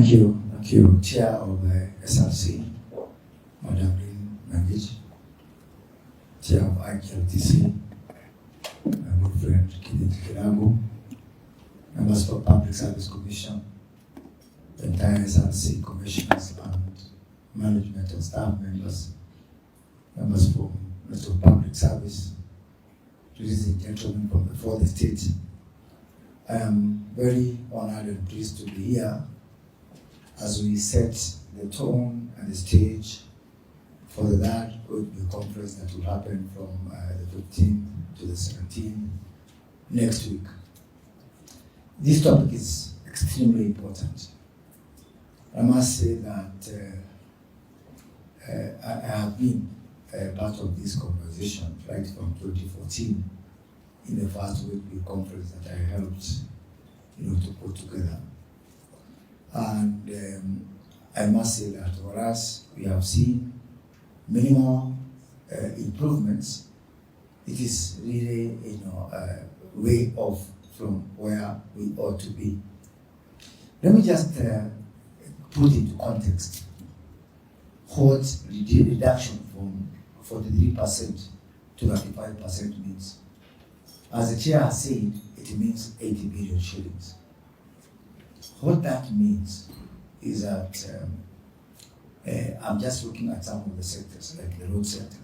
Thank you, Chair of the SRC, Madam Ngunyi, Chair of IKLTC, my good friend Jalango, members for Public Service Commission, the entire SRC commissioners and management and staff members, members from Ministry of Public Service, ladies and gentlemen from before the state. I am very honored and pleased to be here as we set the tone and the stage for the third OHB conference that will happen from the 15th to the 17th next week. This topic is extremely important. I must say that I have been part of this conversation right from 2014 in the first OHB conference that I helped to put together. And I must say that for us, we have seen minimal improvements. It is really, way off from where we ought to be. Let me just put into context what the reduction from 43% to 35% means. As the chair has said, it means 80 billion shillings. What that means is that I'm just looking at some of the sectors, like the road sector.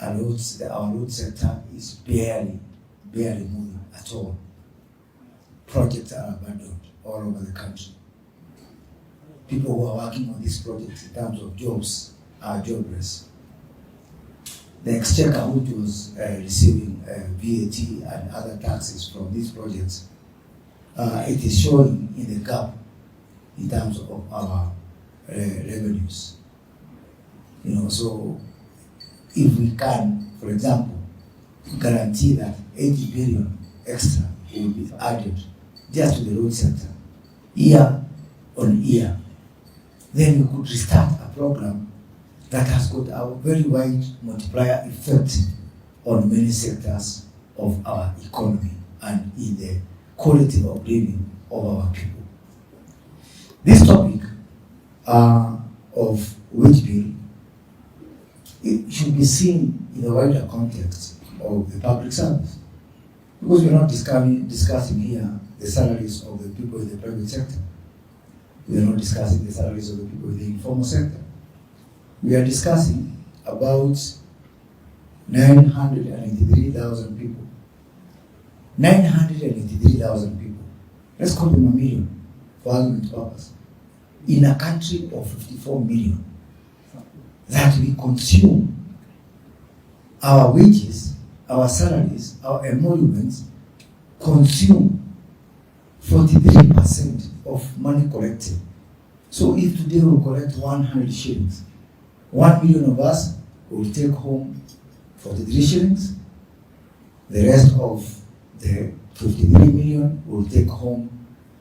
Our road sector is barely moving at all. Projects are abandoned all over the country. People who are working on these projects in terms of jobs are jobless. The exchequer, which was receiving VAT and other taxes from these projects, it is showing in the gap in terms of our revenues. So if we can, for example, guarantee that 80 billion extra will be added just to the road sector, year on year, then we could restart a program that has got a very wide multiplier effect on many sectors of our economy and in the quality of living of our people. This topic of wage bill, it should be seen in the wider context of the public service, because we're not discussing here the salaries of the people in the private sector. We are not discussing the salaries of the people in the informal sector. We are discussing about 983,000 people. 983,000 people. Let's call them 1 million for argument purpose. In a country of 54 million, that we consume our wages, our salaries, our emoluments, consume 43% of money collected. So if today we collect 100 shillings, 1 million of us will take home 43 shillings. The rest of the 53 million will take home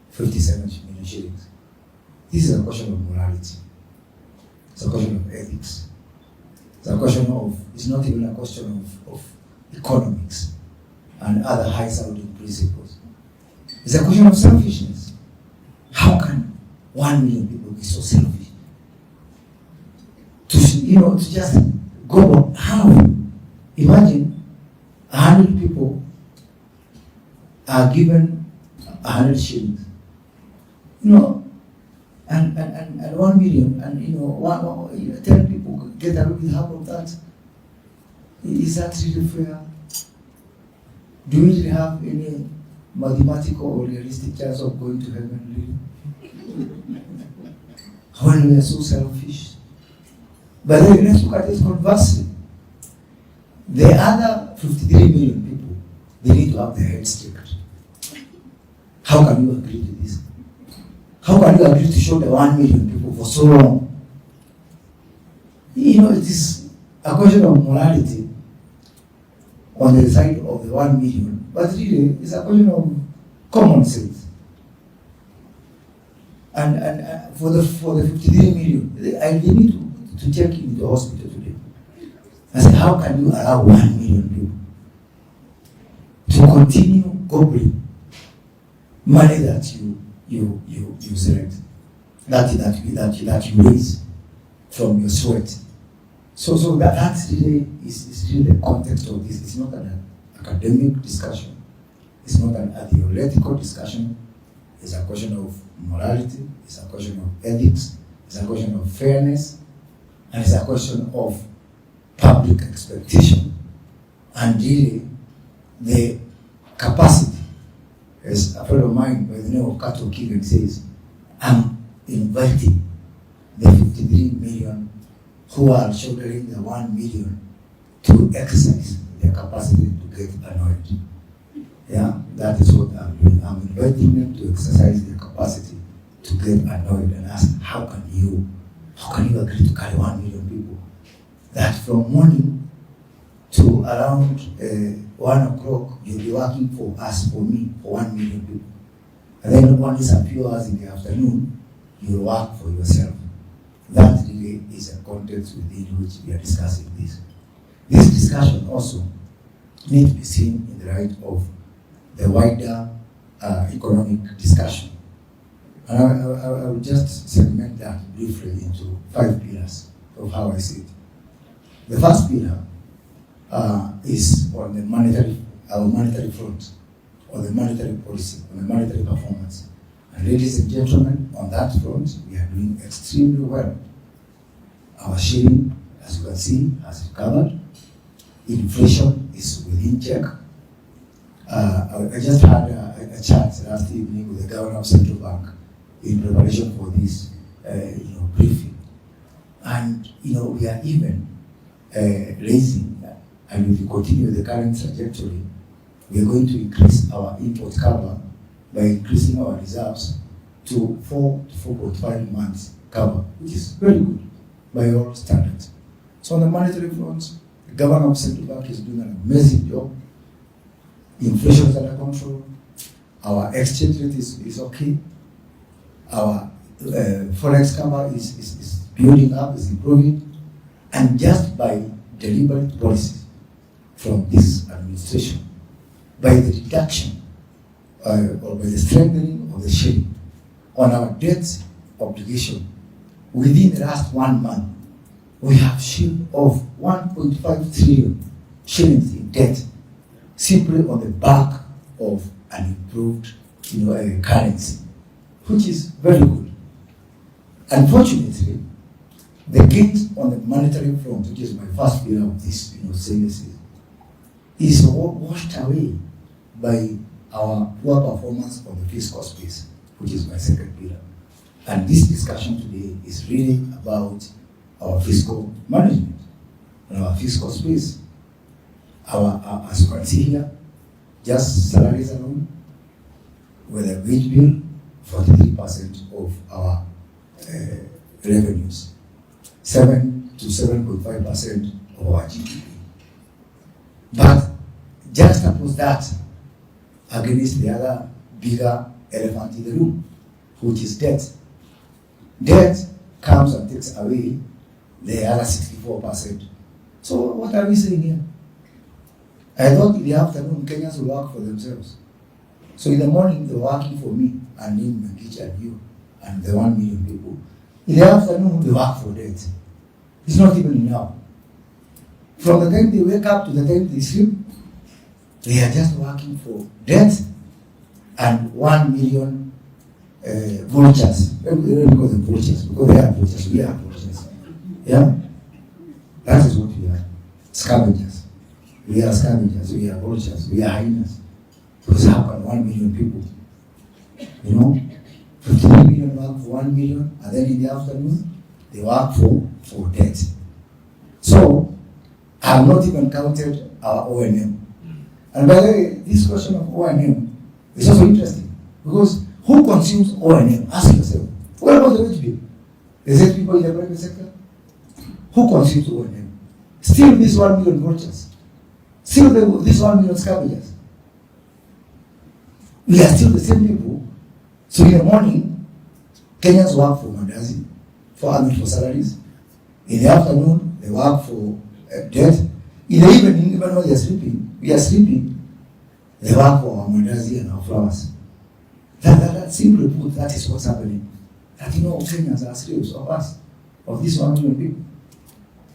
57 million shillings. This is a question of morality. It's a question of ethics. It's a question of, it's not even a question of economics and other high-sounding principles. It's a question of selfishness. How can 1 million people be so selfish? To just go on. How? Imagine 100 people are given 100 shillings. And 1 million, and 10 people get away with half of that. Is that really fair? Do we really have any mathematical or realistic chance of going to heaven, really? When we are so selfish? But then let's look at it conversely. The other 53 million people, they need to have their heads straight. How can you agree to this? How can you agree to show the 1 million people for so long? It is a question of morality on the side of the 1 million, but really it's a question of common sense. And for the 53 million, they need to check in the hospital today. I said, how can you allow 1 million people to continue gobbling money that you select? that you raise from your sweat. So that really is really the context of this. It's not an academic discussion. It's not an theoretical discussion. It's a question of morality. It's a question of ethics. It's a question of fairness. And it's a question of public expectation. And really, the capacity, as a friend of mine by the name of Kato Kigan says, I'm inviting the 53 million who are shouldering the 1 million to exercise their capacity to get annoyed. Yeah, that is what I'm doing. I'm inviting them to exercise their capacity to get annoyed and ask, how can you agree to carry 1 million people? That from morning to around 1 o'clock, you'll be working for us, for me, for 1 million people. And then only some few hours in the afternoon, you'll work for yourself. That really is a context within which we are discussing this. This discussion also needs to be seen in the light of the wider economic discussion. And I will just segment that briefly into 5 pillars of how I see it. The first pillar is on the monetary front, or the monetary policy, on the monetary performance. And ladies and gentlemen, on that front, we are doing extremely well. Our shilling, as you can see, has recovered. Inflation is within check. I just had a chat last evening with the governor of Central Bank in preparation for this briefing. And we are even raising, and if we continue the current trajectory, we are going to increase our import cover by increasing our reserves to 4 to 4.5 months cover, which is very good by all standards. So on the monetary front, the governor of Central Bank is doing an amazing job. Inflation is under control. Our exchange rate is okay. Our forex cover is building up, is improving. And just by deliberate policies from this administration, by the reduction or by the strengthening of the shilling on our debt obligation, within the last 1 month, we have shed off 1.5 trillion shillings in debt, simply on the back of an improved currency, which is very good. Unfortunately, the gains on the monetary front, which is my first pillar of this services, is washed away by our poor performance on the fiscal space, which is my second pillar. And this discussion today is really about our fiscal management and our fiscal space. As you can see here, just salaries alone, with a wage bill, 43% of our revenues, 7 to 7.5% of our GDP. But just oppose that against the other bigger elephant in the room, which is debt. Debt comes and takes away the other 64%. So what are we saying here? I thought in the afternoon, Kenyans will work for themselves. So in the morning, they're working for me, and Nim, Mangich, and you, and the 1 million people. In the afternoon, they work for debt. It's not even enough. From the time they wake up to the time they sleep, they are just working for debt and 1 million vultures. Let me call them vultures, because they are vultures, we are vultures. Yeah? That is what we are. Scavengers. We are scavengers, we are vultures, we are hyenas. Because how can 1 million people, 53 million work for 1 million, and then in the afternoon, they work for debt. So, I have not even counted our O&M. And by the way, this question of O&M is also interesting, because who consumes O&M? Ask yourself. What about the wage bill? Is it people in the private sector? Who consumes O&M? Still these 1 million vultures. Still these 1 million scavengers. We are still the same people. So in the morning, Kenyans work for mandazi, for salaries. In the afternoon, they work for debt. In the evening, even when we are sleeping, they work for our mandazi and our flowers. That simply put, that is what's happening. that Kenyans are slaves of us, of this 1 million people.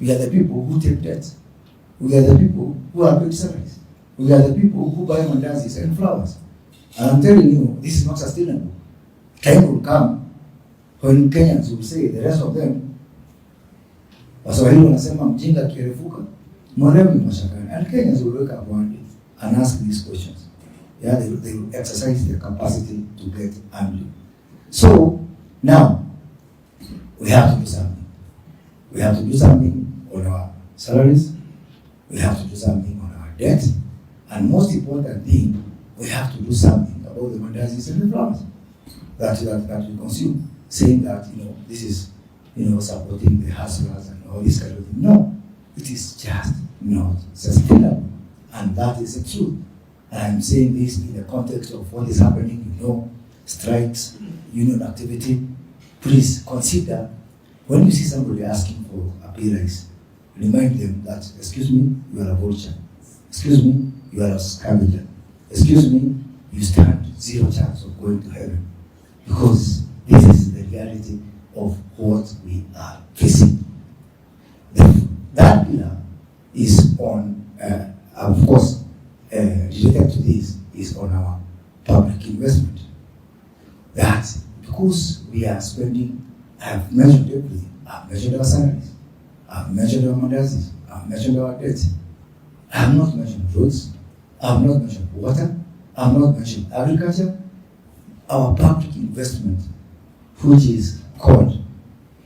We are the people who take debt. We are the people who are paid salaries. We are the people who buy mandazis and flowers. And I'm telling you, this is not sustainable. Time will come when Kenyans will say, the rest of them, Waswahili wanasema mjinga kirefuka, mwalimu ni mashakani. And Kenyans will wake up one day and ask these questions. Yeah, they will exercise their capacity to get angry. So, now, we have to do something. We have to do something on our salaries. We have to do something on our debt. And most important thing, we have to do something about the mandazis and the flowers that we consume, saying that, this is, supporting the hustlers and all this kind of thing. No, it is just not sustainable. And that is the truth. And I'm saying this in the context of what is happening, strikes, union activity. Please consider, when you see somebody asking for a pay rise, remind them that, excuse me, you are a vulture. Excuse me, you are a scavenger. Excuse me, you stand zero chance of going to heaven. Because this is the reality of what we are facing. That pillar is on, of course, related to this, is on our public investment. That because we are spending, I have measured everything. I have measured our salaries. I have measured our mandazis. I have measured our debts. I have not mentioned roads. I have not mentioned water. I have not mentioned agriculture. Our public investment, which is called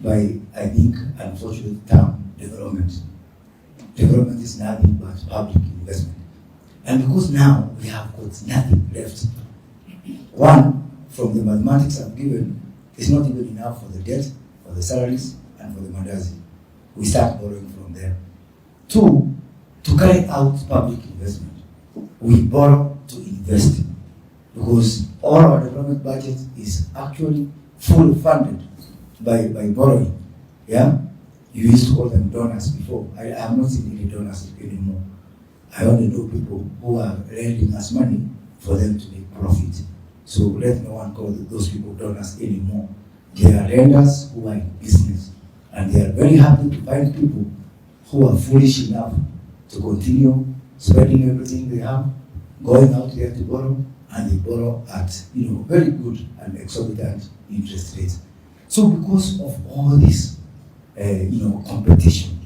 by, I think, unfortunate term, development. Development is nothing but public investment. And because now we have got nothing left. One, from the mathematics I've given, is not even enough for the debt, for the salaries, and for the mandazi. We start borrowing from there. Two, to carry out public investment, we borrow to invest. Because all our development budget is actually fully funded by borrowing. Yeah? You used to call them donors before. I have not seen any donors anymore. I only know people who are lending us money for them to make profit. So let no one call those people donors anymore. They are lenders who are in business. And they are very happy to find people who are foolish enough to continue spending everything they have, going out there to borrow, and they borrow at very good and exorbitant interest rates. So because of all this competition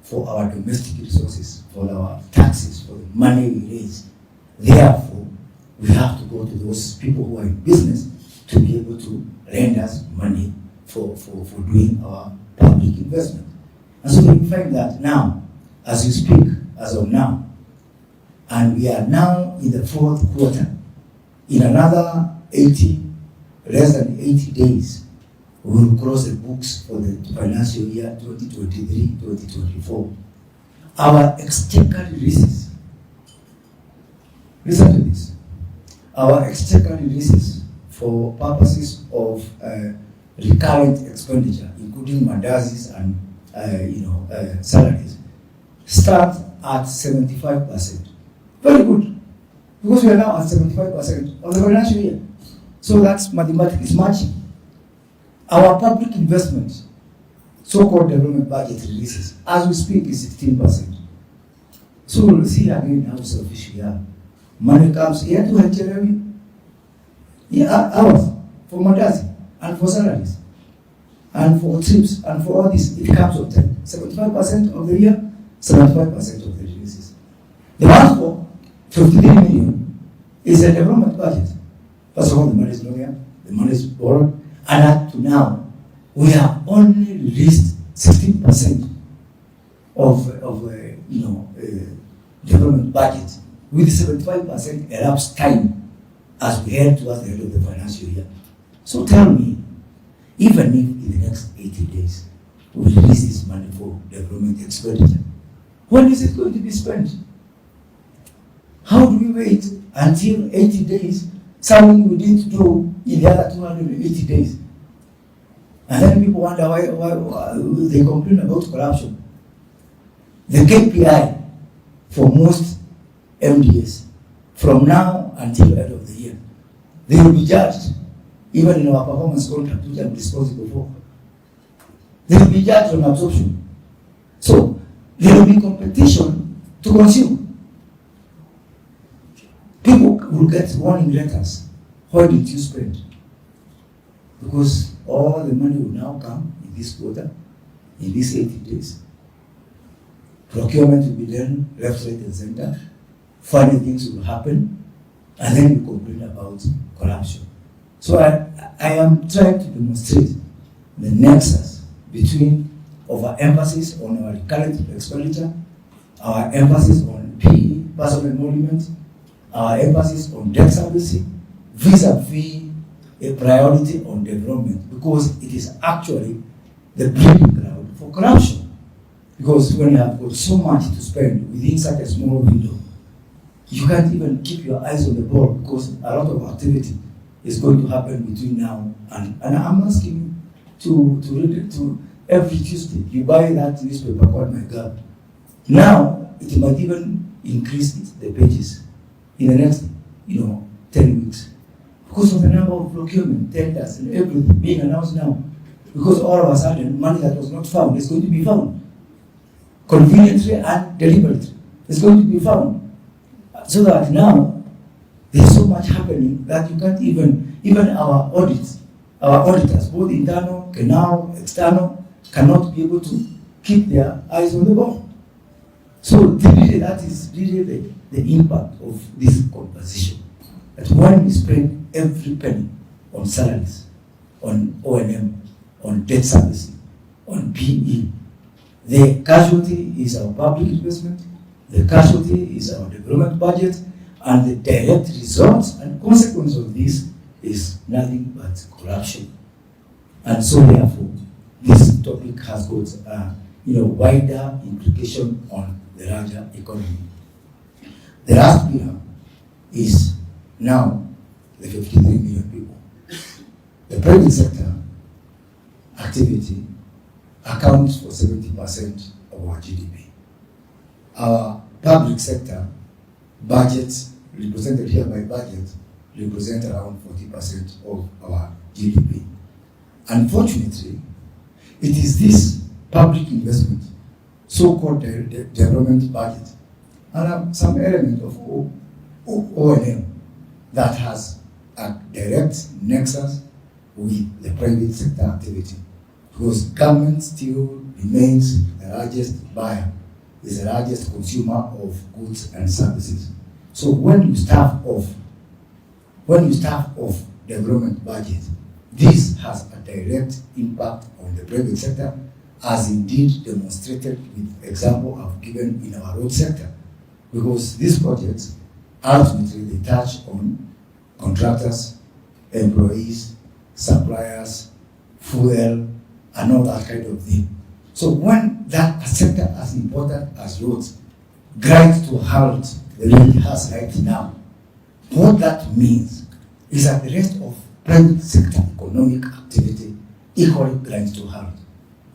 for our domestic resources, for our taxes, for the money we raise, therefore we have to go to those people who are in business to be able to lend us money for doing our public investment. And so we find that now, as we speak, as of now, and we are now in the fourth quarter, in another less than 80 days, we will cross the books for the financial year 2023-2024. Our exchequer releases, listen to this, our exchequer releases for purposes of recurrent expenditure, including mandazis and salaries, start at 75%. Very good. Because we are now at 75% of the financial year. So that's mathematics matching. Our public investment, so-called development budget releases, as we speak, is 16%. So we'll see again how selfish we are. Money comes here to HLM, hours for Madazi and for salaries and for trips and for all this. It comes on time. 75% of the year, 75% of the releases. The one for 53 million is a development budget. First of all, the money is not here, the money is borrowed, and up to now, we have only released 16% of development budget, with 75% elapsed time as we head towards the end of the financial year. So tell me, even if in the next 80 days we release this money for development expenditure, when is it going to be spent? How do we wait until 80 days, something we didn't do in the other 280 days? And then people wonder why they complain about corruption. The KPI for most MDS from now until the end of the year, they will be judged even in our performance contract, which I'm responsible for. They will be judged on absorption. So there will be competition to consume. People will get warning letters. Why did you spend? Because all the money will now come in this quarter, in these 80 days. Procurement will be done left, right, and center. Funny things will happen, and then you complain about corruption. So I am trying to demonstrate the nexus between overemphasis on our recurrent expenditure, our emphasis on PE, personal emolument, our emphasis on debt servicing, vis-a-vis a priority on development, because it is actually the breeding ground for corruption. Because when you have got so much to spend within such a small window, you can't even keep your eyes on the ball, because a lot of activity is going to happen between now and I'm asking you to read it to every Tuesday. You buy that newspaper called My God. Now it might even increase the pages in the next 10 weeks. Because of the number of procurement, tenders, and everything being announced now. Because all of a sudden, money that was not found is going to be found. Conveniently and deliberately. It's going to be found. So that now, there's so much happening that you can't even our auditors, both internal, now external, cannot be able to keep their eyes on the ball. So really, that is really the impact of this conversation. That when we spend every penny on salaries, on O&M, on debt servicing, on PE, the casualty is our public investment, the casualty is our development budget, and the direct results and consequence of this is nothing but corruption. And so therefore, this topic has got wider implication on the larger economy. The last pillar is now the 53 million people. The private sector activity accounts for 70% of our GDP. Our public sector budgets, represented here by budget, represent around 40% of our GDP. Unfortunately, it is this public investment, so-called development budget, and some element of O&M that has a direct nexus with the private sector activity. Because government still remains the largest buyer, is the largest consumer of goods and services. So when you start off development budget, this has a direct impact on the private sector, as indeed demonstrated with example I've given in our road sector. Because these projects ultimately they touch on contractors, employees, suppliers, fuel, and all that kind of thing. So when that sector as important as roads grinds to halt the way it has right now, what that means is that the rest of private sector economic activity equally grinds to halt.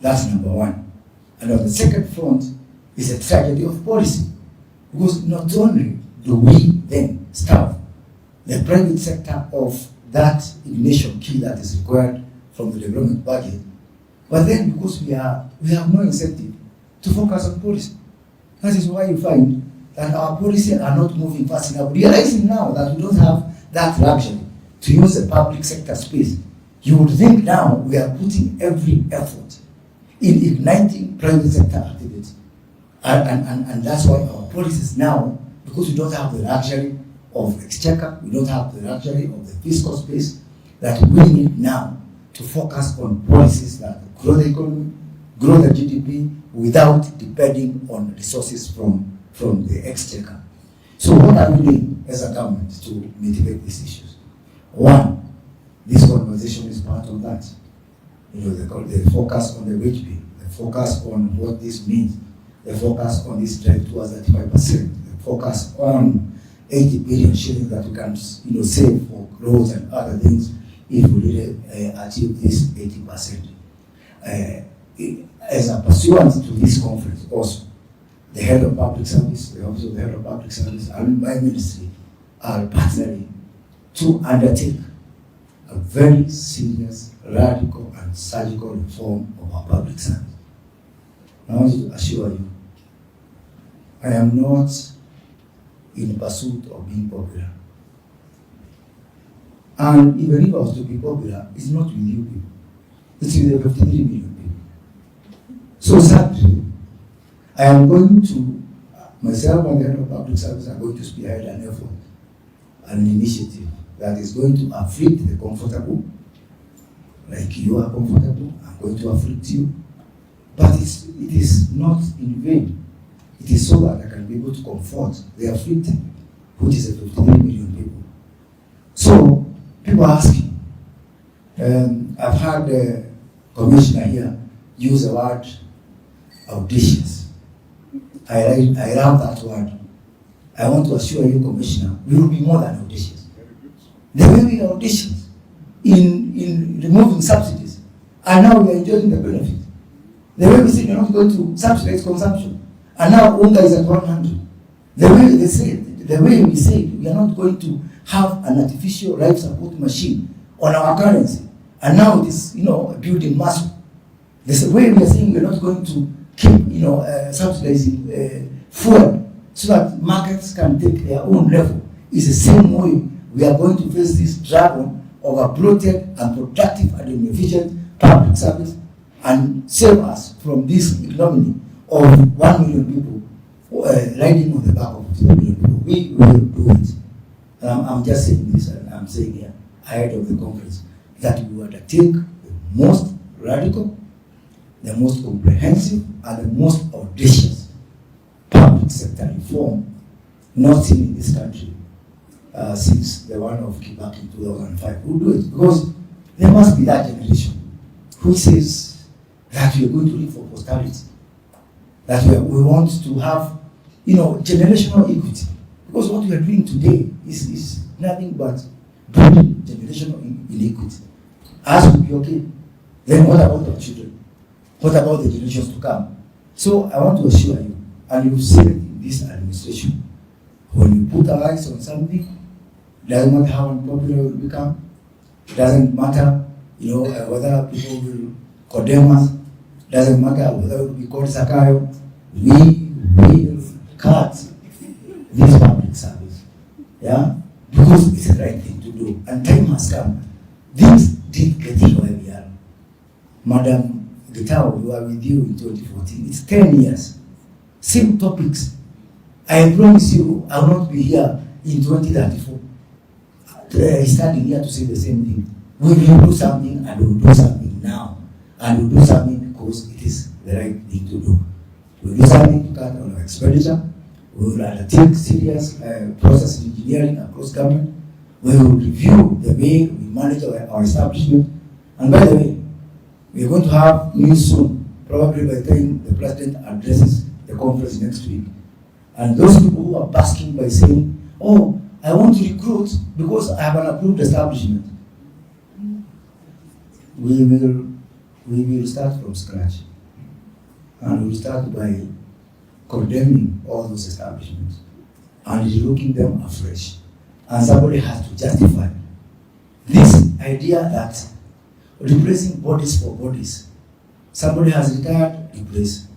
That's number one. And on the second front is a tragedy of policy. Because not only do we then starve the private sector of that ignition key that is required from the development budget, but then because we have no incentive to focus on policy. That is why you find that our policies are not moving fast enough. Realizing now that we don't have that luxury to use the public sector space, you would think now we are putting every effort in igniting private sector activity. And that's why our policies now, because we don't have the luxury of exchequer, we don't have the luxury of the fiscal space, that we need now to focus on policies that grow the economy, grow the GDP, without depending on resources from the exchequer. So what are we doing as a government to mitigate these issues? One, this conversation is part of that. The focus on the wage bill, the focus on what this means, the focus on this drive towards 35%, the focus on 80 billion shillings that we can save for roads and other things if we really achieve this 80%. As a pursuant to this conference also, the head of public service, the office of the head of public service, and my ministry are partnering to undertake a very serious, radical, and surgical reform of our public service. I want to assure you, I am not in pursuit of being popular. And even if I was to be popular, it's not with you people. It's with the 53 million people. So sadly, I am going to, myself and the head of public service are going to spearhead an effort, an initiative that is going to afflict the comfortable, like you are comfortable, I'm going to afflict you. But it is not in vain. It is so that I can be able to comfort the afflicted, which is a 53 million people. So, people are asking, I've heard the commissioner here use the word audacious. I love that word. I want to assure you, Commissioner, we will be more than audacious. They will be audacious in removing subsidies. And now we are enjoying the benefit. The way we say you're not going to subsidize consumption. And now unga is at 100. The way they say, the way we say we are not going to have an artificial life support machine on our currency. And now it is, building muscle. The way we are saying we are not going to keep, subsidizing fuel so that markets can take their own level. It's the same way we are going to face this dragon of a bloated and productive and inefficient public service and save us from this ignominy of 1 million people riding on the back of 2 million people. We will do it. I'm just saying this, and I'm saying here, ahead of the conference, that we will undertake the most radical, the most comprehensive, and the most audacious public sector reform not seen in this country since the one of Kibaki in 2005. We'll do it because there must be that generation who says that we are going to live for posterity, that we want to have, generational equity. Because what we are doing today is nothing but building generational inequity. As will be okay, then what about our children? What about the generations to come? So I want to assure you, and you've seen it in this administration, when you put our eyes on something, it doesn't matter how unpopular it will become, it doesn't matter, whether people will condemn us, it doesn't matter whether it will be called Sakayo, we will cut this public service. Yeah? Because it's the right thing to do. And time has come. Things did get where we are. Madam Gitao, we were with you in 2014. It's 10 years. Same topics. I promise you, I will not be here in 2034. Standing here to say the same thing. We will do something, and we will do something now. And we will do something because it is the right thing to do. We will do something to cut on our expenditure. We will undertake serious process engineering across government. We will review the way we manage our establishment. And by the way, we are going to have news soon, probably by the time the president addresses the conference next week. And those people who are basking by saying, oh, I want to recruit because I have an approved establishment. We will start from scratch. And we will start by condemning all those establishments and relooking them afresh. And somebody has to justify this idea that replacing bodies for bodies. Somebody has retired, replace.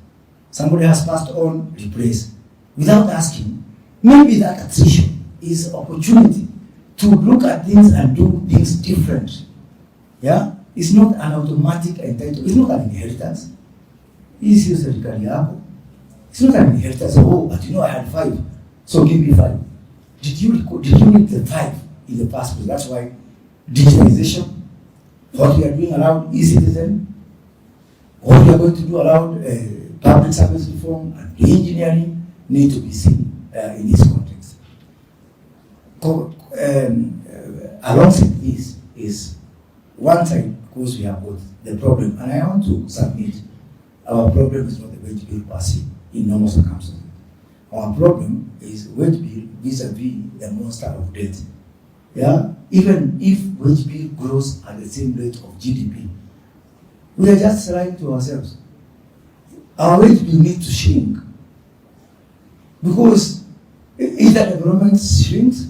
Somebody has passed on, replace. Without asking, maybe that attrition is opportunity to look at things and do things different. Yeah? It's not an automatic entitlement. It's not an inheritance. It's not an inheritance. Oh, but I had 5, so give me 5. Did you need the 5 in the past place? That's why digitalization, what we are doing around e-citizen, what we are going to do around public service reform and engineering need to be seen in this context. Alongside this is one side, of course, we have got the problem, and I want to submit our problem is not the wage bill per se in normal circumstances. Our problem is wage bill vis-a-vis the monster of debt. Yeah? Even if wage bill grows at the same rate of GDP, we are just lying to ourselves. Our wage bill needs to shrink. Because either the government shrinks,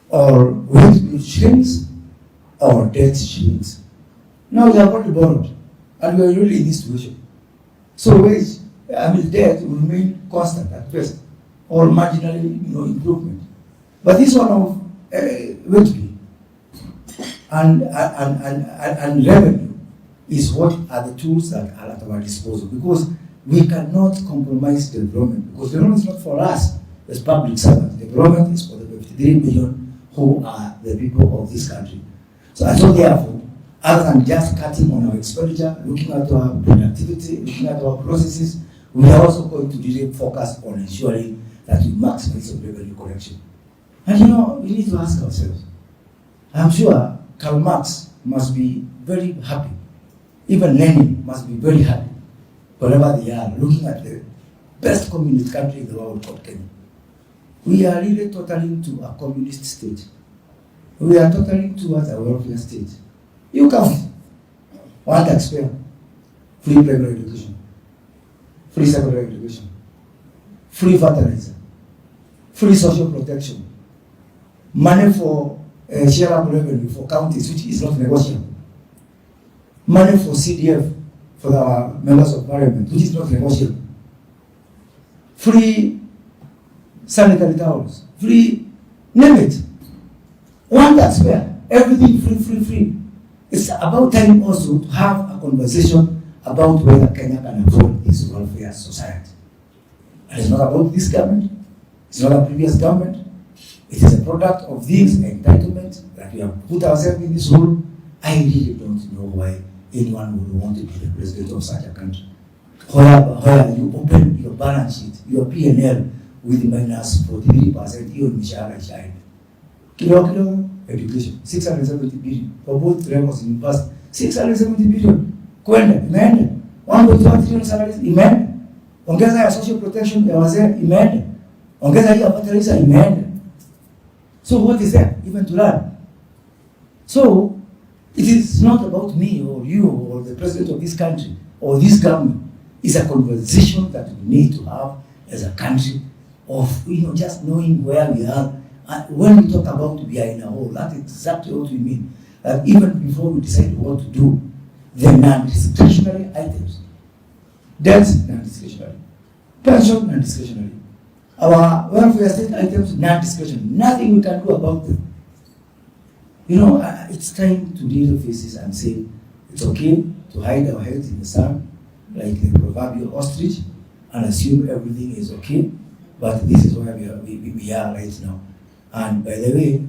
or wage bill shrinks, our debt shrinks. Now we have already borrowed, and we are really in this situation. So debt will remain constant at best, or marginally, improvement. But this one of wage and revenue is what are the tools that are at our disposal, because we cannot compromise development, because development is not for us as public servants. Development is for the 53 million who are the people of this country. So therefore, other than just cutting on our expenditure, looking at our productivity, looking at our processes, we are also going to really focus on ensuring that we maximize the revenue collection. And we need to ask ourselves, I'm sure Karl Marx must be very happy. Even Lenin must be very happy, wherever they are, looking at the best communist country in the world called Kenya. We are really totaling to a communist state. We are totaling towards a welfare state. You count. One taxpayer, free primary education, free secondary education, free fertilizer, free social protection, money for shareable revenue for counties, which is not negotiable, money for CDF for our members of parliament, which is not negotiable, free sanitary towels, free, name it. One taxpayer, everything free. It's about time also to have a conversation about whether Kenya can afford this welfare society. And it's not about this government, it's not a previous government. It is a product of this entitlement that we have put ourselves in this role. I really don't know why anyone would want to be the president of such a country. Where you open your balance sheet, your P&L with minus 43%, your Mshahara child. Kilo, education, 670 billion. For both levels in the past, 670 billion. Kwenda, imeenda. 1.1 trillion salaries, imeenda. Ongeza ya social protection ya wazee, imeenda. Ongeza hii ya fertilizer, imeenda. So what is there even to learn? So it is not about me or you or the president of this country or this government. It's a conversation that we need to have as a country of just knowing where we are. And when we talk about we are in a hole, that's exactly what we mean. That even before we decide what to do, the non-discretionary items, debts non-discretionary, pension non-discretionary, our welfare state items non-discretionary. Nothing we can do about them. It's time to deal with this and say it's okay to hide our heads in the sand like the proverbial ostrich and assume everything is okay. But this is where we are right now. And by the way,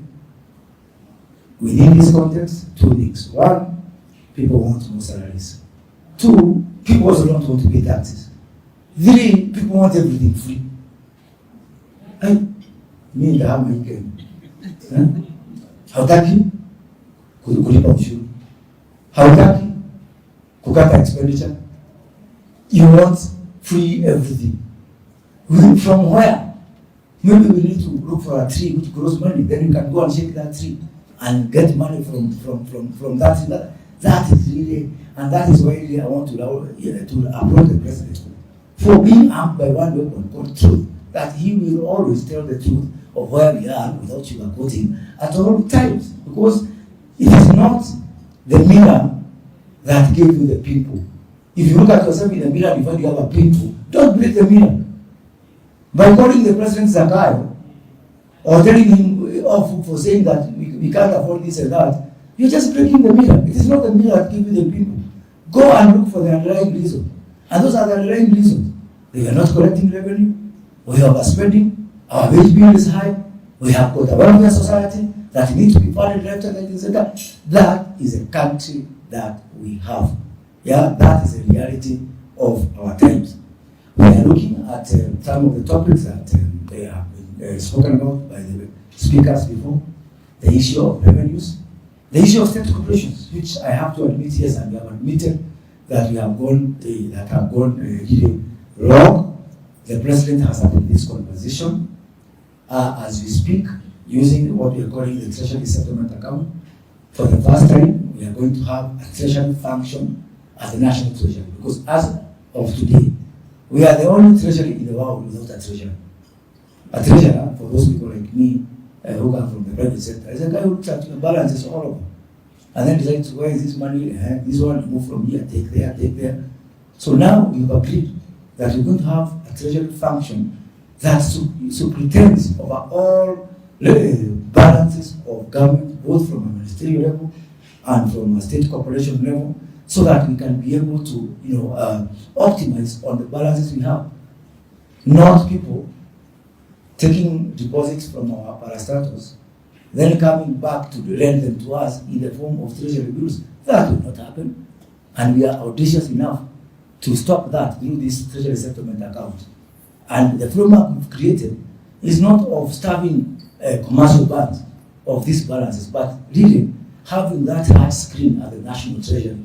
within this context, two things. One, people want more salaries. Two, people also don't want to pay taxes. Three, people want everything free. Mimi ndio hama hiki. Hautaki kulipa ushuru. Hautaki kukata expenditure. You want free everything. From where? Maybe we need to look for a tree which grows money. Then you can go and shake that tree and get money from that tree. That is really, and that is why really I want to applaud the president for being armed by one weapon called truth. That he will always tell the truth of where we are without sugarcoating at all times. Because it is not the mirror that gives you the pimple. If you look at yourself in the mirror and you find you have a pimple, don't break the mirror. By calling the president Zakayo or telling him off for saying that we can't afford this and that, you're just breaking the mirror. It is not the mirror that gives you the pimple. Go and look for the underlying reason. And those are the underlying reasons. They are not collecting revenue. We are overspending. Our wage bill is high. We have got a welfare society that needs to be funded, etc. That is a country that we have. Yeah, that is the reality of our times. We are looking at some of the topics that they have been spoken about by the speakers before. The issue of revenues, the issue of state corporations, which I have to admit, yes, and we have admitted that we have gone really wrong. The president has started this conversation as we speak, using what we are calling the Treasury Settlement Account. For the first time, we are going to have a treasury function as the national treasury, because as of today, we are the only treasury in the world without a treasurer. A treasurer, for those people like me who come from the private sector, is a guy who looks at the balances all over and then decide where is this money, this one, move from here, take there, take there. So now we've agreed that we're going to have a treasury function that superintends over all balances of government, both from a ministerial level and from a state corporation level, so that we can be able to, optimize on the balances we have. Not people taking deposits from our parastatals, then coming back to lend them to us in the form of treasury bills. That will not happen. And we are audacious enough to stop that through this treasury settlement account. And the framework we've created is not of starving commercial banks of these balances, but really having that hard screen at the national treasury,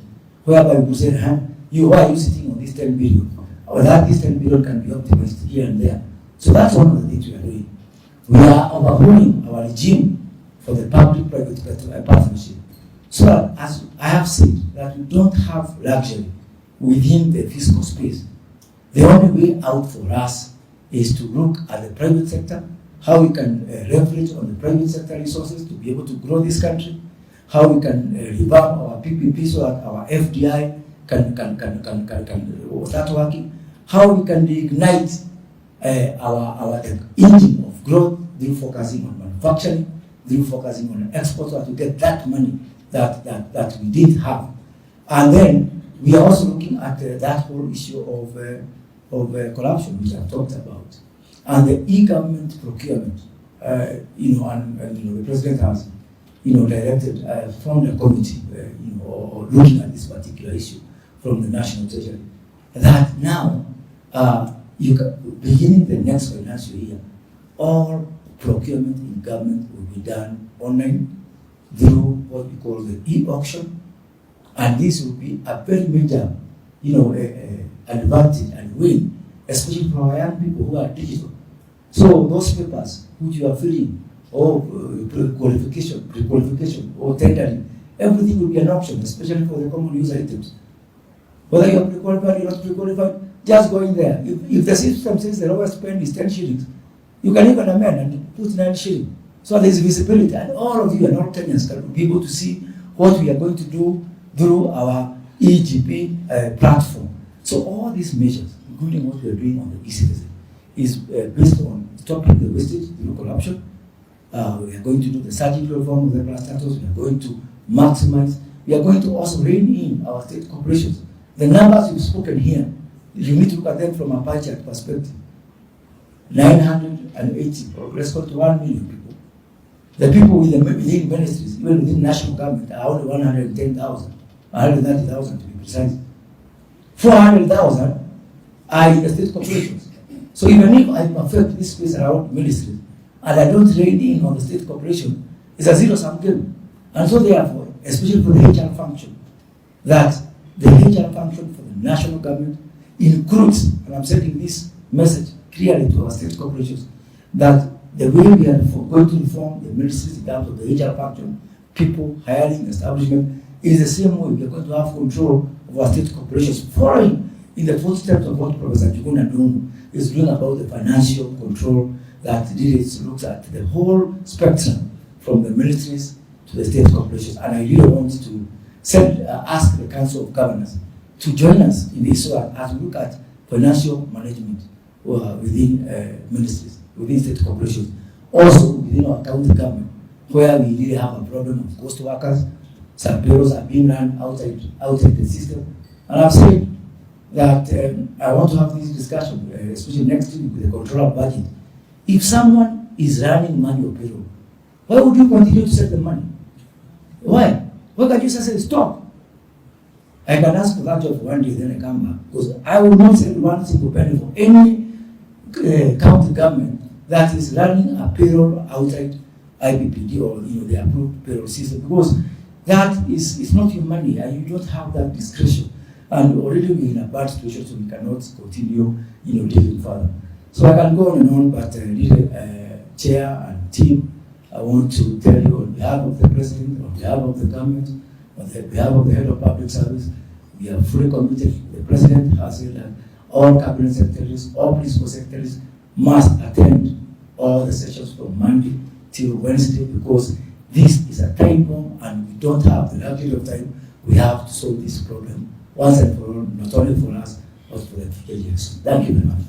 whereby we say, why are you sitting on this 10 billion? Or that this 10 billion can be optimized here and there. So that's one of the things we are doing. We are overhauling our regime for the public-private partnership. So that, as I have said, that we don't have luxury within the fiscal space. The only way out for us is to look at the private sector, how we can leverage on the private sector resources to be able to grow this country, how we can revamp our PPP so that our FDI can start working, how we can reignite our engine of growth through focusing on manufacturing, through focusing on exports, so that we get that money that we did have. And then we are also looking at that whole issue of corruption, which I've talked about, and the e-government procurement. The president has, directed, formed a committee, or looking at this particular issue from the National Treasury. That now, beginning the next financial year, all procurement in government will be done online through what we call the e-auction, and this will be a very major, advantage and win, especially for our young people who are digital. So those papers which you are filling, or pre-qualification, or tendering, everything will be an option, especially for the common user items. Whether you are pre-qualified or not pre-qualified, just go in there. If the system says the lowest spend is 10 shillings, you can even amend and put 9 shillings. So there is visibility, and all of you and all Kenyans can be able to see what we are going to do through our EGP platform. So all these measures, including what we are doing on the e-citizen, is based on stopping the wastage through corruption. We are going to do the surgical reform of the parastatals. We are going to maximize. We are going to also rein in our state corporations. The numbers you've spoken here, you need to look at them from a pie chart perspective. 980, or let's go to 1 million people. The people within ministries, even within national government, are only 110,000, 130,000 to be precise. 400,000 are in the state corporations. So even if I perfect this space around ministries, and I don't rein in on the state corporation, it's a zero-sum game. And so therefore, especially for the HR function, that the HR function for the national government includes, and I'm sending this message clearly to our state corporations, that the way we are going to reform the ministries in terms of the HR function, people, hiring, establishment, is the same way we are going to have control of our state corporations, following in the footsteps of what Professor Njuguna Ndung'u is doing about the financial control that really looks at the whole spectrum from the ministries to the state corporations. And I really want to ask the Council of Governors to join us in this as we look at financial management within ministries, within state corporations, also within our county government, where we really have a problem of ghost workers. Some payrolls are being run outside the system. And I've said that I want to have this discussion, especially next week with the controller budget. If someone is running manual payroll, why would you continue to set the money? Why? Why can't you just say stop? I can ask for that job for 1 day, then I come back. Because I will not send one single penny for any county government that is running a payroll outside IPPD or the approved payroll system, because that is not your money and you don't have that discretion. And already we're in a bad situation, so we cannot continue living further. So I can go on and on, but Chair and team, I want to tell you on behalf of the President, on behalf of the government, on behalf of the Head of Public Service, we are fully committed. The President has said that all cabinet secretaries, all principal secretaries must attend all the sessions from Monday till Wednesday, because This is a time bomb, and we don't have the luxury of time. We have to solve this problem once and for all, not only for us, but for the future generations. Thank you very much.